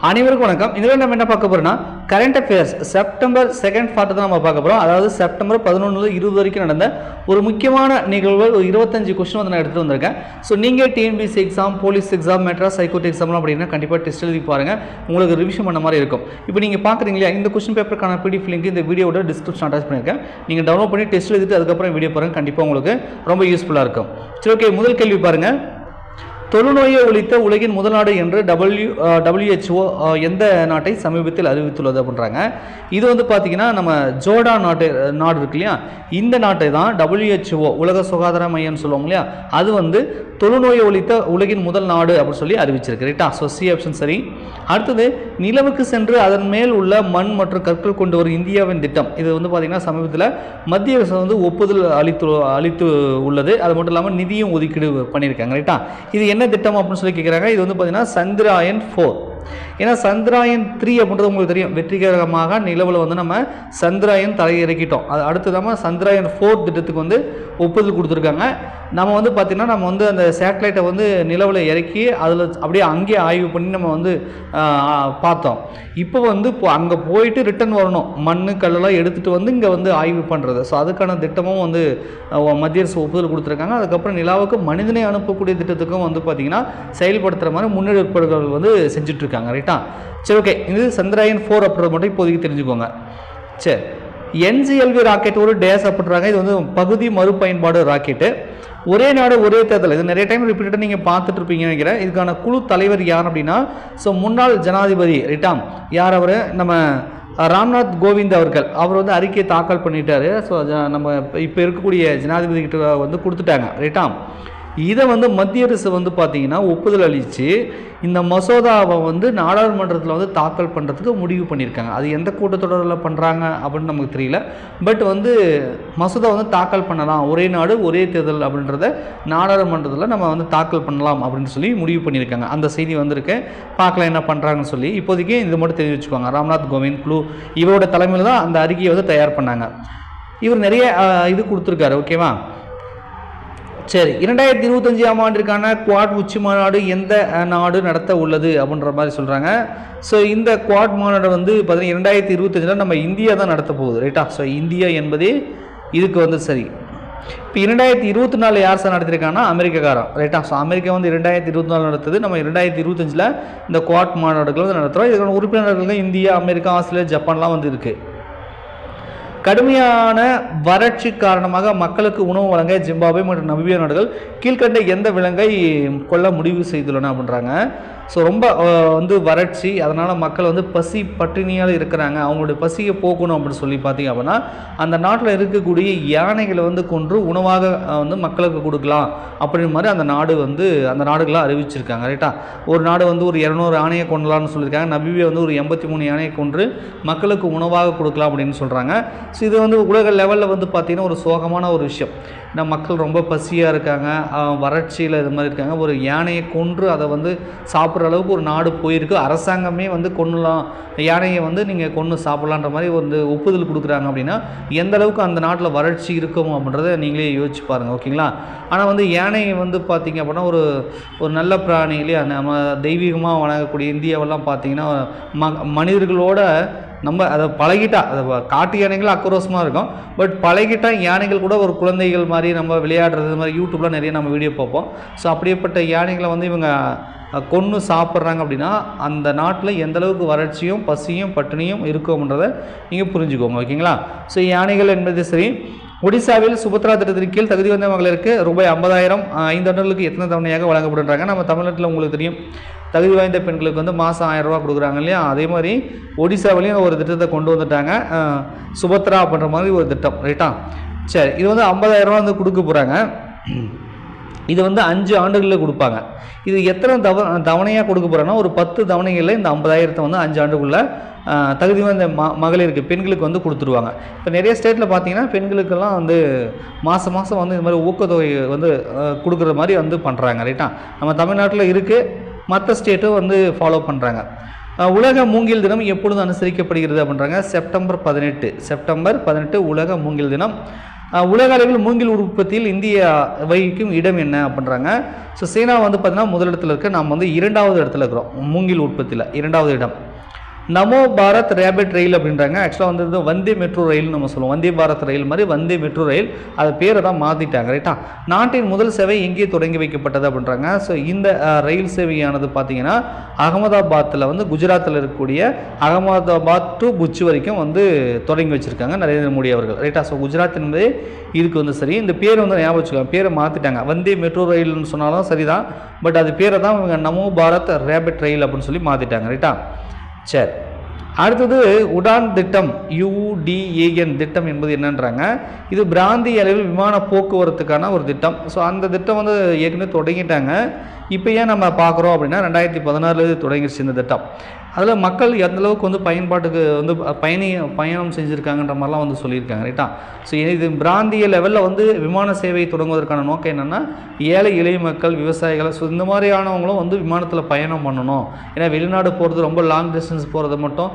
அனைவருக்கும் வணக்கம். இதில் நம்ம என்ன பார்க்க போறோம்னா current affairs September 2nd part தான் நம்ம பார்க்க போறோம். அதாவது செப்டம்பர் 11 20 வரைக்கும் நடந்த ஒரு முக்கியமான நிகழ்வுகள் ஒரு 25 क्वेश्चन வந்து நான் எடுத்துட்டு வந்திருக்கேன். ஸோ நீங்கள் TNPSC exam, police exam, Madras high court எக்ஸாம்லாம் அப்படின்னா கண்டிப்பாக டெஸ்ட் எழுதி பாருங்க, உங்களுக்கு ரிவிஷன் பண்ண மாதிரி இருக்கும். இப்போ நீங்கள் பார்க்குறீங்களா, இந்த கொஸ்டின் பேப்பருக்கான பிடிஎஃப் லிங்க் இந்த வீடியோட டிஸ்கிரிப்ஷன் அட்டாச் பண்ணியிருக்கேன். நீங்கள் டவுன்லோட் பண்ணி டெஸ்ட் எழுதிட்டு அதுக்கப்புறம் வீடியோ பாருங்க, கண்டிப்பாக உங்களுக்கு ரொம்ப யூஸ்ஃபுல்லாக இருக்கும். சரி, ஓகே, முதல் கேள்வி பாருங்க. தொழுநோயை ஒழித்த உலகின் முதல் நாடு என்று WHO எந்த நாட்டை சமீபத்தில் அறிவித்துள்ளது அப்படின்றாங்க. இது வந்து பார்த்தீங்கன்னா நம்ம ஜோர்டான் நாடு இருக்கு இல்லையா, இந்த நாட்டை தான் WHO உலக சுகாதார மையம் சொல்லுவோம் இல்லையா, அது வந்து தொழுநோயை ஒழித்த உலகின் முதல் நாடு அப்படின்னு சொல்லி அறிவிச்சிருக்கு. ரைட்டா? ஸோ சி ஆப்ஷன் சரி. அடுத்தது, நிலவுக்கு சென்று அதன் மேல் உள்ள மண் மற்றும் கற்கள் கொண்டு வரும் இந்தியாவின் திட்டம். இது வந்து பார்த்தீங்கன்னா சமீபத்தில் மத்திய அரசு வந்து ஒப்புதல் அளித்து உள்ளது. அது மட்டும் இல்லாமல் நிதியும் ஒதுக்கீடு பண்ணியிருக்காங்க. ரைட்டா? இது என்ன திட்டம் அப்படின்னு சொல்லி கேட்குறாங்க. இது வந்து பார்த்தீங்கன்னா சந்திராயன் 4. ஏன்னா சந்திராயன் 3 அப்படின்றது உங்களுக்கு தெரியும், வெற்றிகரமாக நிலவில் வந்து நம்ம சந்திராயன் தரையிறக்கிட்டோம். அது அடுத்து நம்ம சந்திராயன் 4 திட்டத்துக்கு வந்து ஒப்புதல் கொடுத்துருக்காங்க. நம்ம வந்து பார்த்திங்கன்னா நம்ம வந்து அந்த சேட்டலைட்டை வந்து நிலவில் இறக்கி அதில் அப்படியே அங்கேயே ஆய்வு பண்ணி நம்ம வந்து பார்த்தோம். இப்போ வந்து அங்கே போயிட்டு ரிட்டன் வரணும், மண் கல்லெல்லாம் எடுத்துகிட்டு வந்து இங்கே வந்து ஆய்வு பண்ணுறது. ஸோ அதுக்கான திட்டமும் வந்து மத்திய அரசு ஒப்புதல் கொடுத்துருக்காங்க. அதுக்கப்புறம் நிலாவுக்கு மனிதனை அனுப்பக்கூடிய திட்டத்துக்கும் வந்து பார்த்திங்கன்னா செயல்படுத்துகிற மாதிரி முன்னெடுப்புகள் வந்து செஞ்சுட்ருக்காங்க. ரைட்டா? சரி, ஓகே, இது சந்திராயன் 4 அப்படின்றது மட்டும் இப்போதைக்கு தெரிஞ்சுக்கோங்க. சரி, NGLV ராக்கெட் ஒரு டேஸ் அப்படின்றாங்க. இது வந்து பகுதி மறுபயன்பாடு ராக்கெட்டு. ஒரே நாடு ஒரே தேர்தல், இது நிறைய டைம் ரிப்பீட்டடாக நீங்கள் பார்த்துட்டு இருப்பீங்கன்னு நினைக்கிறேன். இதுக்கான குழு தலைவர் யார் அப்படின்னா, ஸோ முன்னாள் ஜனாதிபதி. ரைட்டா? யார் அவர்? நம்ம ராம்நாத் கோவிந்த் அவர்கள். அவர் வந்து அறிக்கையை தாக்கல் பண்ணிட்டாரு. ஸோ நம்ம இப்போ இருக்கக்கூடிய ஜனாதிபதி கிட்ட வந்து கொடுத்துட்டாங்க. ரைட்டா? இதை வந்து மத்திய அரசு வந்து பார்த்தீங்கன்னா ஒப்புதல் அளித்து இந்த மசோதாவை வந்து நாடாளுமன்றத்தில் வந்து தாக்கல் பண்ணுறதுக்கு முடிவு பண்ணியிருக்காங்க. அது எந்த கூட்டத்தொடரில் பண்ணுறாங்க அப்படின்னு நமக்கு தெரியல. பட் வந்து மசோதா வந்து தாக்கல் பண்ணலாம், ஒரே நாடு ஒரே தேர்தல் அப்படின்றத நாடாளுமன்றத்தில் நம்ம வந்து தாக்கல் பண்ணலாம் அப்படின்னு சொல்லி முடிவு பண்ணியிருக்காங்க. அந்த செய்தி வந்திருக்கு, பார்க்கலாம் என்ன பண்ணுறாங்கன்னு சொல்லி. இப்போதைக்கு இது மட்டும் தெரிஞ்சு வச்சுக்கோங்க. ராம்நாத் கோவிந்த் குழு இவரோட தலைமையில் தான் அந்த அறிக்கையை வந்து தயார் பண்ணாங்க. இவர் நிறைய இது கொடுத்துருக்காரு. ஓகேவா? சரி, 2025ஆம் ஆண்டிற்கான குவாட் உச்சி மாநாடு எந்த நாடு நடத்த உள்ளது அப்படின்ற மாதிரி சொல்கிறாங்க. ஸோ இந்த குவாட் மாநாடு வந்து பார்த்தீங்கன்னா 2025 நம்ம இந்தியா தான் நடத்த போகுது. ரைட்டா? ஸோ இந்தியா என்பதே இதுக்கு வந்து சரி. இப்போ 2024 யார் சார் நடத்திருக்காங்கன்னா அமெரிக்காக்காரன். ரைட்டா? ஸோ அமெரிக்கா வந்து 2024 நடத்துது, நம்ம 2025 இந்த குவாட் மாநாடுகள் வந்து நடத்துகிறோம். இதுக்கான உறுப்பினர்கள் இந்தியா, அமெரிக்கா, ஆஸ்திரேலியா, ஜப்பான்லாம் வந்து இருக்குது. கடுமையான வறட்சி காரணமாக மக்களுக்கு உணவு வழங்க ஜிம்பாப்வே மற்றும் நமீபியா நாடுகள் கீழ்கண்ட எந்த விலங்கை கொல்ல முடிவு செய்துள்ளன அப்படின்றாங்க. ஸோ ரொம்ப வந்து வறட்சி, அதனால் மக்கள் வந்து பசி பட்டினியால் இருக்கிறாங்க. அவங்களுடைய பசியை போக்கணும் அப்படின்னு சொல்லி பார்த்தீங்க அப்படின்னா அந்த நாட்டில் இருக்கக்கூடிய யானைகளை வந்து கொன்று உணவாக வந்து மக்களுக்கு கொடுக்கலாம் அப்படின்ற மாதிரி அந்த நாடுகளாக அறிவிச்சிருக்காங்க. ரைட்டா? ஒரு நாடு வந்து ஒரு 200 யானையை கொண்டலாம்னு சொல்லியிருக்காங்க. நமீபியா வந்து ஒரு 83 யானையை கொன்று மக்களுக்கு உணவாக கொடுக்கலாம் அப்படின்னு சொல்கிறாங்க. ஸோ இது வந்து உலக லெவலில் வந்து பார்த்திங்கன்னா ஒரு சோகமான ஒரு விஷயம். ஏன்னா மக்கள் ரொம்ப பசியாக இருக்காங்க, வறட்சியில் இது மாதிரி இருக்காங்க. ஒரு யானையை கொன்று அதை வந்து சாப்பிட்ற அளவுக்கு ஒரு நாடு போயிருக்கு. அரசாங்கமே வந்து கொன்னலாம், யானையை வந்து நீங்கள் கொன்று சாப்பிட்லான்ற மாதிரி வந்து ஒப்புதல் கொடுக்குறாங்க. அப்படின்னா எந்த அளவுக்கு அந்த நாட்டில் வறட்சி இருக்கும் அப்படின்றத நீங்களே யோசிச்சு பாருங்கள். ஓகேங்களா? ஆனால் வந்து யானையை வந்து பார்த்திங்க அப்படின்னா ஒரு நல்ல பிராணி இல்லையா? நம்ம தெய்வீகமாக வணங்கக்கூடிய இந்தியாவெல்லாம் பார்த்திங்கன்னா மனிதர்களோட நம்ம அதை பழகிட்டா, அதை காட்டு யானைகள் ஆக்ரோஷமாக இருக்கும், பட் பழகிட்டா யானைகள் கூட ஒரு குழந்தைகள் மாதிரி நம்ம விளையாடுறது மாதிரி யூடியூப்பில் நிறைய நம்ம வீடியோ பார்ப்போம். ஸோ அப்படியேப்பட்ட யானைகளை வந்து இவங்க கொன்று சாப்பிட்றாங்க அப்படின்னா அந்த நாட்டில் எந்தளவுக்கு வறட்சியும் பசியும் பட்டினியும் இருக்கும் அப்படின்றத நீங்கள் புரிஞ்சுக்கோங்க. ஓகேங்களா? ஸோ யானைகள் என்பது சரி. ஒடிசாவில் சுபத்ரா திட்டத்தின் கீழ் தகுதி வந்த மகளிருக்கு ரூபாய் 50,000 5 ஆண்டுகளுக்கு எத்தனை தவணையாக வழங்கப்படுறாங்க? நம்ம தமிழ்நாட்டில் உங்களுக்கு தெரியும், தகுதி வாய்ந்த பெண்களுக்கு வந்து மாதம் 1000 ரூபா கொடுக்குறாங்க இல்லையா? அதே மாதிரி ஒடிசாவிலையும் ஒரு திட்டத்தை கொண்டு வந்துட்டாங்க, சுபத்ரா அப்படின்ற மாதிரி ஒரு திட்டம். ரைட்டா? சரி, இது வந்து 50,000 ரூபா வந்து கொடுக்க போகிறாங்க. இது வந்து 5 ஆண்டுகளில் கொடுப்பாங்க. இது எத்தனை தவணையாக கொடுக்க போகிறாங்கன்னா ஒரு 10 தவணைகளில் இந்த 50,000 வந்து 5 ஆண்டுக்குள்ளே தகுதி வாய்ந்த மகளிருக்கு பெண்களுக்கு வந்து கொடுத்துருவாங்க. இப்போ நிறைய ஸ்டேட்டில் பார்த்தீங்கன்னா பெண்களுக்கெல்லாம் வந்து மாதம் வந்து இந்த மாதிரி ஊக்கத்தொகை வந்து கொடுக்குற மாதிரி வந்து பண்ணுறாங்க. ரைட்டா? நம்ம தமிழ்நாட்டில் இருக்குது, மற்ற ஸ்டேட்டும் வந்து ஃபாலோ பண்ணுறாங்க. உலக மூங்கில் தினம் எப்பொழுது அனுசரிக்கப்படுகிறது அப்படின்றாங்க? செப்டம்பர் 18 உலக மூங்கில் தினம். உலக அளவில் மூங்கில் உற்பத்தியில் இந்தியா வகிக்கும் இடம் என்ன அப்படின்றாங்க. ஸோ சீனா வந்து பார்த்தீங்கன்னா முதலிடத்தில் இருக்குது, நாம் வந்து 2வது இடத்துல இருக்கிறோம் மூங்கில் உற்பத்தியில், 2வது இடம். நமோ பாரத் ரேபிட் ரயில் அப்படின்றாங்க. ஆக்சுவலாக வந்து வந்தே மெட்ரோ ரயில்னு நம்ம சொல்லுவோம், வந்தே பாரத் ரயில் மாதிரி வந்தே மெட்ரோ ரயில், அது பேரை தான் மாற்றிட்டாங்க. ரைட்டா, நாட்டின் முதல் சேவை எங்கே தொடங்கி வைக்கப்பட்டது அப்படின்றாங்க. ஸோ இந்த ரயில் சேவையானது பார்த்தீங்கன்னா அகமதாபாத்தில் வந்து குஜராத்தில் இருக்கக்கூடிய அகமதாபாத் டு புச் வரைக்கும் வந்து தொடங்கி வச்சுருக்காங்க நரேந்திர மோடி அவர்கள். ரைட்டா, ஸோ குஜராத் என்பது இதுக்கு வந்து சரி. இந்த பேர் வந்து ஞாபகம் வச்சுக்கோங்க, பேரை மாற்றிட்டாங்க. வந்தே மெட்ரோ ரயில்னு சொன்னாலும் சரிதான், பட் அது பேரை தான் இவங்க நமோ பாரத் ரேபிட் ரயில் அப்படின்னு சொல்லி மாற்றிட்டாங்க. ரைட்டா, சரி. அடுத்தது உடான் திட்டம், UDAN திட்டம் என்பது என்னன்றாங்க. இது பிராந்திய அளவில் விமான போக்குவரத்துக்கான ஒரு திட்டம். ஸோ அந்த திட்டம் வந்து ஏற்கனவே தொடங்கிட்டாங்க. இப்போ ஏன் நம்ம பார்க்குறோம் அப்படின்னா 2016 தொடங்கிடுச்சு இந்த திட்டம். அதில் மக்கள் எந்தளவுக்கு வந்து பயன்பாட்டுக்கு வந்து பயணம் செஞ்சுருக்காங்கன்ற மாதிரிலாம் வந்து சொல்லியிருக்காங்க. ரைட்டா, ஸோ இது பிராந்திய லெவலில் வந்து விமான சேவை தொடங்குவதற்கான நோக்கம் என்னென்னா ஏழை எளிய மக்கள், விவசாயிகள், ஸோ இந்த மாதிரியானவங்களும் வந்து விமானத்தில் பயணம் பண்ணணும். ஏன்னா வெளிநாடு போகிறது, ரொம்ப லாங் டிஸ்டன்ஸ் போகிறது மட்டும்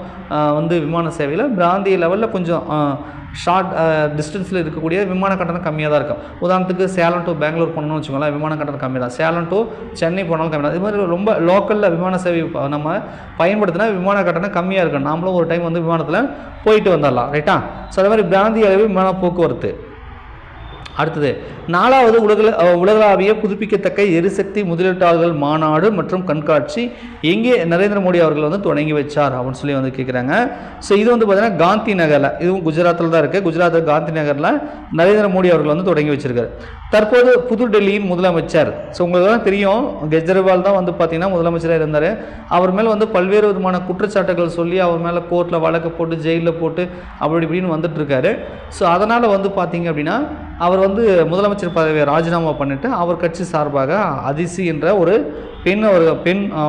வந்து விமான சேவையில் பிராந்திய லெவலில் கொஞ்சம் ஷார்ட் டிஸ்டன்ஸில் இருக்கக்கூடிய விமான கட்டணம் கம்மியாக தான் இருக்கும். உதாரணத்துக்கு சேலம் டு பெங்களூர் போகணும்னு வச்சுக்கோங்களேன், விமான கட்டணம் கம்மி தான். சேலம் டு சென்னை போனாலும் கம்மி தான். இது மாதிரி ரொம்ப லோக்கலில் விமான சேவை நம்ம பயன்படுத்தினா விமான கட்டணம் கம்மியாக இருக்கும். நாமளும் ஒரு டைம் வந்து விமானத்தில் போயிட்டு வந்துடலாம். ரைட்டா, ஸோ அதே மாதிரி பிராந்திய அளவில் விமான போக்குவரத்து. அடுத்தது 4வது உலகளாவிய புதுப்பிக்கத்தக்க எரிசக்தி முதலீட்டாளர்கள் மாநாடு மற்றும் கண்காட்சி எங்கே நரேந்திர மோடி அவர்கள் வந்து தொடங்கி வச்சார் அப்படின்னு சொல்லி வந்து கேட்குறாங்க. ஸோ இது வந்து பார்த்தீங்கன்னா காந்தி நகரில், இதுவும் குஜராத்தில் தான் இருக்குது. குஜராத்தில் காந்தி நகரில் நரேந்திர மோடி அவர்கள் வந்து தொடங்கி வச்சிருக்காரு. தற்போது புதுடெல்லியின் முதலமைச்சர், ஸோ உங்களுக்கு தான் தெரியும், கெஜ்ரிவால் தான் வந்து பார்த்தீங்கன்னா முதலமைச்சராக இருந்தார். அவர் மேலே வந்து பல்வேறு விதமான குற்றச்சாட்டுகள் சொல்லி அவர் மேலே கோர்ட்டில் வழக்கு போட்டு ஜெயிலில் போட்டு அப்படி இப்படின்னு வந்துட்டு இருக்காரு. ஸோ அதனால் வந்து பார்த்தீங்க அப்படின்னா அவர் வந்து முதலமைச்சர் பதவியை ராஜினாமா பண்ணிவிட்டு அவர் கட்சி சார்பாக அதிசி என்ற ஒரு பெண்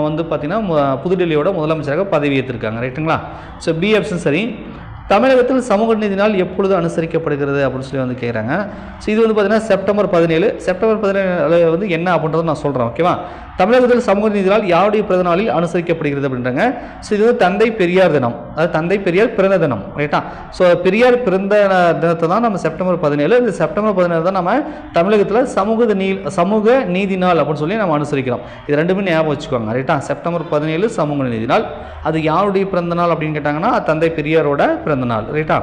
வந்து பார்த்திங்கன்னா புதுடெல்லியோட முதலமைச்சராக பதவி ஏற்றிருக்காங்க. ரைட்டுங்களா, ஸோ பி ஆப்ஷன் சரி. தமிழகத்தில் சமூக நீதி நாள் எப்பொழுது அனுசரிக்கப்படுகிறது அப்படின்னு சொல்லி வந்து கேட்குறாங்க. ஸோ இது வந்து பார்த்திங்கன்னா செப்டம்பர் 17 வந்து என்ன அப்படின்றத நான் சொல்கிறேன். ஓகேவா, தமிழகத்தில் சமூக நீதி நாள் யாருடைய பிறந்த நாளில் அனுசரிக்கப்படுகிறது அப்படின்றாங்க. ஸோ இது வந்து தந்தை பெரியார் தினம், அதாவது தந்தை பெரியார் பிறந்த தினம். ரைட்டா, ஸோ பெரியார் பிறந்த தினத்தை தான் நம்ம செப்டம்பர் 17, இந்த செப்டம்பர் 17 தான் நம்ம தமிழகத்தில் சமூக நீதி நாள் அப்படின்னு சொல்லி நம்ம அனுசரிக்கிறோம். இது ரெண்டுமே ஞாபகம் வச்சுக்கோங்க. ரைட்டா, செப்டம்பர் 17 சமூக நீதி நாள். அது யாருடைய பிறந்த நாள் அப்படின்னு கேட்டாங்கன்னா தந்தை பெரியாரோட பிறந்த நாள். ரைட்டா,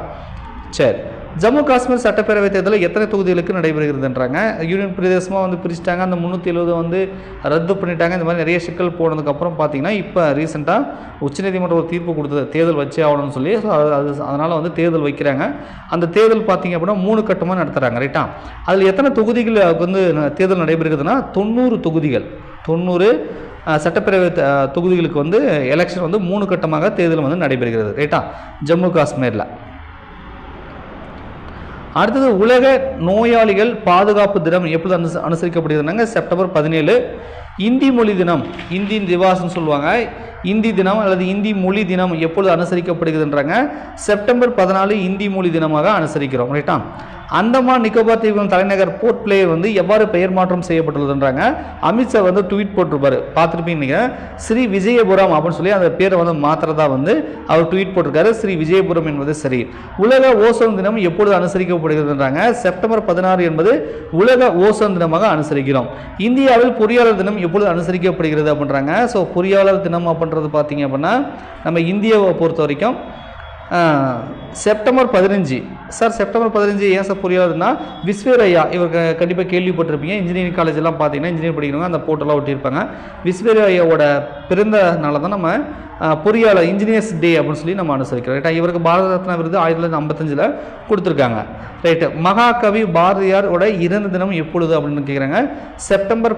சரி. ஜம்மு காஷ்மீர் சட்டப்பேரவை தேர்தலில் எத்தனை தொகுதிகளுக்கு நடைபெறுகிறதுன்றாங்க. யூனியன் பிரதேசமாக வந்து பிரிச்சுட்டாங்க, அந்த 370 வந்து ரத்து பண்ணிட்டாங்க. இந்த மாதிரி நிறைய சிக்கல் போனதுக்கப்புறம் பார்த்தீங்கன்னா இப்போ ரீசெண்டாக உச்சநீதிமன்றம் ஒரு தீர்ப்பு கொடுத்தது, தேர்தல் வச்சே ஆகணும்னு சொல்லி. ஸோ அதனால் வந்து தேர்தல் வைக்கிறாங்க. அந்த தேர்தல் பார்த்தீங்க அப்படின்னா 3 கட்டமாக நடத்துகிறாங்க. ரைட்டா, அதில் எத்தனை தொகுதிகள் வந்து தேர்தல் நடைபெறுகிறதுனா 90 தொகுதிகள், 90 சட்டப்பேரவை தொகுதிகளுக்கு வந்து எலெக்ஷன் வந்து 3 கட்டமாக தேர்தல் வந்து நடைபெறுகிறது. ரைட்டா, ஜம்மு காஷ்மீரில். அடுத்தது உலக நோயாளிகள் பாதுகாப்பு தினம் எப்பொழுது அனுசரிக்கப்படுகிறதுனாங்க செப்டம்பர் 17. இந்தி மொழி தினம், இந்தி திவாஸ்ன்னு சொல்லுவாங்க, இந்தி தினம் அல்லது இந்தி மொழி தினம் எப்பொழுது அனுசரிக்கப்படுகிறதுன்றாங்க செப்டம்பர் 14 இந்தி மொழி தினமாக அனுசரிக்கிறோம். ரைட்டா, அந்தமான் நிக்கோபார் தீவுகளின் தலைநகர் போர்ட் பிளேயர் வந்து எவ்வாறு பெயர் மாற்றம் செய்யப்பட்டுள்ளதுன்றாங்க. அமித்ஷா வந்து ட்வீட் போட்டிருப்பாரு, பார்த்துருப்பீங்க, ஸ்ரீ விஜயபுரம் அப்படின்னு சொல்லி அந்த பேரை வந்து மாத்திரதா வந்து அவர் ட்வீட் போட்டிருக்காரு. ஸ்ரீ விஜயபுரம் என்பது சரி. உலக ஓசோன் தினம் எப்பொழுது அனுசரிக்கப்படுகிறதுன்றாங்க செப்டம்பர் 16 என்பது உலக ஓசோன் தினமாக அனுசரிக்கிறோம். இந்தியாவில் பொறியாளர் தினம் எப்பொழுது அனுசரிக்கப்படுகிறது அப்படின்றாங்க. ஸோ பொறியாளர் தினம் அப்படின்றது பார்த்தீங்க அப்படின்னா நம்ம இந்தியாவை பொறுத்த வரைக்கும் செப்டம்பர் 15. சார் செப்டம்பர் 15 ஏன் சார் பொறியாளர்னா விஸ்வேரையா, இவருக்கு கண்டிப்பாக கேள்விப்பட்டிருப்பீங்க. இன்ஜினியரிங் காலேஜெல்லாம் பார்த்தீங்கன்னா இன்ஜினியரிங் படிக்கிறவங்க அந்த போட்டெல்லாம் ஒட்டியிருப்பாங்க. விஸ்வேரையாவோட பிறந்த நாளை தான் நம்ம பொறியாளர் இன்ஜினியர்ஸ் டே அப்படின்னு சொல்லி நம்ம அனுசரிக்கிறோம். ரைட்டா, இவருக்கு பாரத ரத்னா விருது 1955 கொடுத்துருக்காங்க. ரைட்டு, மகாகவி பாரதியாரோட இறந்த தினம் எப்பொழுது அப்படின்னு கேட்குறாங்க செப்டம்பர்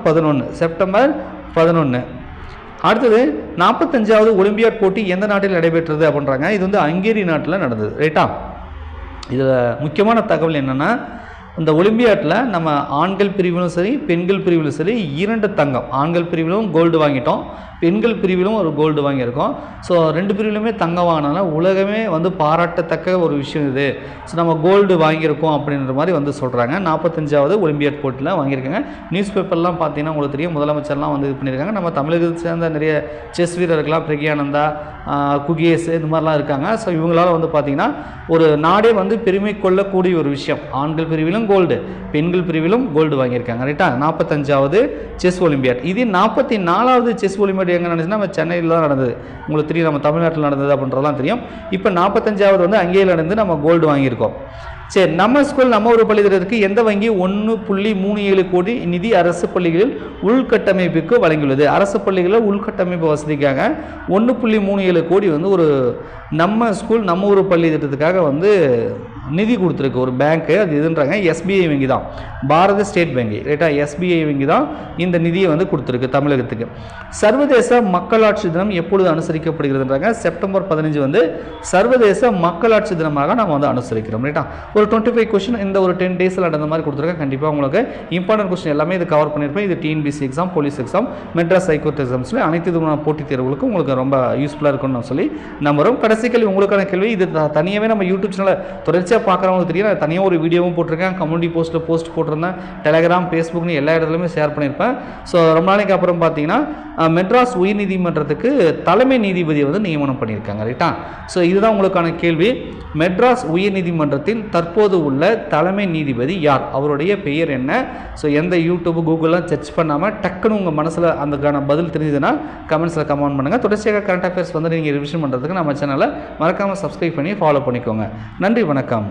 11. அடுத்தது 45வது ஒலிம்பியாட் போட்டி எந்த நாட்டில் நடைபெற்றது அப்படின்றாங்க. இது வந்து ஹங்கேரி நாட்டில் நடந்தது. ரைட்டா, இதில் முக்கியமான தகவல் என்னென்னா இந்த ஒலிம்பியாட்டில் நம்ம ஆண்கள் பிரிவிலும் சரி பெண்கள் பிரிவிலும் சரி 2 தங்கம், ஆண்கள் பிரிவிலும் கோல்டு வாங்கிட்டோம், பெண்கள் பிரிவிலும் ஒரு கோல்டு வாங்கியிருக்கோம். ஸோ 2 பிரிவிலுமே தங்கம் வாங்கினால உலகமே வந்து பாராட்டத்தக்க ஒரு விஷயம் இது. ஸோ நம்ம கோல்டு வாங்கியிருக்கோம் அப்படின்ற மாதிரி வந்து சொல்கிறாங்க. 45வது ஒலிம்பியாட் போட்டியில் வாங்கியிருக்காங்க. நியூஸ் பேப்பர்லாம் பார்த்தீங்கன்னா உங்களுக்கு தெரியும், முதலமைச்சர்லாம் வந்து இது பண்ணியிருக்காங்க. நம்ம தமிழகத்தை சேர்ந்த நிறைய செஸ் வீரர்கள்லாம் பிரக்யானந்தா, குகேஷ் இந்த மாதிரிலாம் இருக்காங்க. ஸோ இவங்களால வந்து பார்த்திங்கன்னா ஒரு நாடே வந்து பெருமை கொள்ளக்கூடிய ஒரு விஷயம். ஆண்கள் பிரிவிலும் கோல்டு, பெண்கள் பிரிவிலும் கோல்டு வாங்கியிருக்காங்க. ரைட்டா? 45வது செஸ் ஒலிம்பியாட். இது 44வது செஸ் ஒலிம்பியாட் எங்கே நடந்துச்சுன்னா நம்ம சென்னையில் தான் நடந்தது. உங்களுக்கு தெரியும், நம்ம தமிழ்நாட்டில் நடந்தது அப்படின்றதெல்லாம் தெரியும். இப்போ 45வது வந்து அங்கேயே நடந்து நம்ம கோல்டு வாங்கியிருக்கோம். சரி, நம்ம ஸ்கூல் நம்ம ஒரு பள்ளித்திட்டத்திற்கு எந்த வங்கி 1.37 கோடி நிதி அரசு பள்ளிகளில் உள்கட்டமைப்புக்கு வழங்கியுள்ளது? அரசு பள்ளிகளில் உள்கட்டமைப்பு வசதிக்காக 1.37 கோடி வந்து ஒரு நம்ம ஸ்கூல் நம்ம ஒரு பள்ளி திட்டத்துக்காக வந்து நிதி கொடுத்துருக்கு ஒரு பேங்க்கு. அது எதுன்றாங்க எஸ்பிஐ வங்கி தான், பாரத ஸ்டேட் வங்கி. ரைட்டா? எஸ்பிஐ வங்கி தான் இந்த நிதியை வந்து கொடுத்துருக்கு தமிழகத்துக்கு. சர்வதேச மக்களாட்சி தினம் எப்பொழுது அனுசரிக்கப்படுகிறதுன்றாங்க? செப்டம்பர் 15 வந்து சர்வதேச மக்களாட்சி தினமாக நம்ம வந்து அனுசரிக்கிறோம். ரைட்டா? ஒரு 25 கொஸ்டின் இந்த ஒரு 10 டேஸில் நடந்த மாதிரி கொடுத்துருக்கேன். கண்டிப்பாக உங்களுக்கு இம்பார்ட்டன்ட் கொஸ்டின் எல்லாமே இது கவர் பண்ணியிருப்பேன். இது TNPSC exam, police exam, Madras high court எக்ஸாம்ஸில் அனைத்து விதமான போட்டித் தேர்வுகளுக்கும் உங்களுக்கு ரொம்ப யூஸ்ஃபுல்லாக இருக்கும்னு நான் சொல்லி நம்புகிறோம். கடைசி கேள்வி உங்களுக்கான கேள்வி. இது தனியாகவே நம்ம யூடியூப் சேனலில் தொடர்ச்சியாக பார்க்குறவங்களுக்கு தெரியும், நான் தனியாக ஒரு வீடியோவும் போட்டிருக்கேன், கம்யூனிட்டி போஸ்ட்டில் போஸ்ட் போட்டிருந்தேன், டெலகிராம், ஃபேஸ்புக்னு எல்லா இடத்துலையுமே ஷேர் பண்ணியிருப்பேன். ஸோ ரொம்ப நாளைக்கு அப்புறம் பார்த்தீங்கன்னா மெட்ராஸ் உயர்நீதிமன்றத்துக்கு தலைமை நீதிபதியை வந்து நியமனம் பண்ணியிருக்காங்க. ரைட்டா? ஸோ இதுதான் உங்களுக்கான கேள்வி. மெட்ராஸ் உயர்நீதிமன்றத்தின் தற்போது உள்ள தலைமை நீதிபதி யார்? அவருடைய பெயர் என்ன? ஸோ எந்த யூடியூப் கூகுள்லாம் சர்ச் பண்ணாமல் டக்குன்னு உங்கள் மனசில் அதுக்கான பதில் தெரிஞ்சதுன்னா கமெண்ட்ஸில் கமெண்ட் பண்ணுங்கள். தொடர்ச்சியாக கரண்ட் அஃபேர்ஸ் வந்து நீங்கள் ரிவிஷன் பண்ணுறதுக்கு நம்ம சேனலை மறக்காமல் சப்ஸ்கிரைப் பண்ணி ஃபாலோ பண்ணிக்கோங்க. நன்றி, வணக்கம்.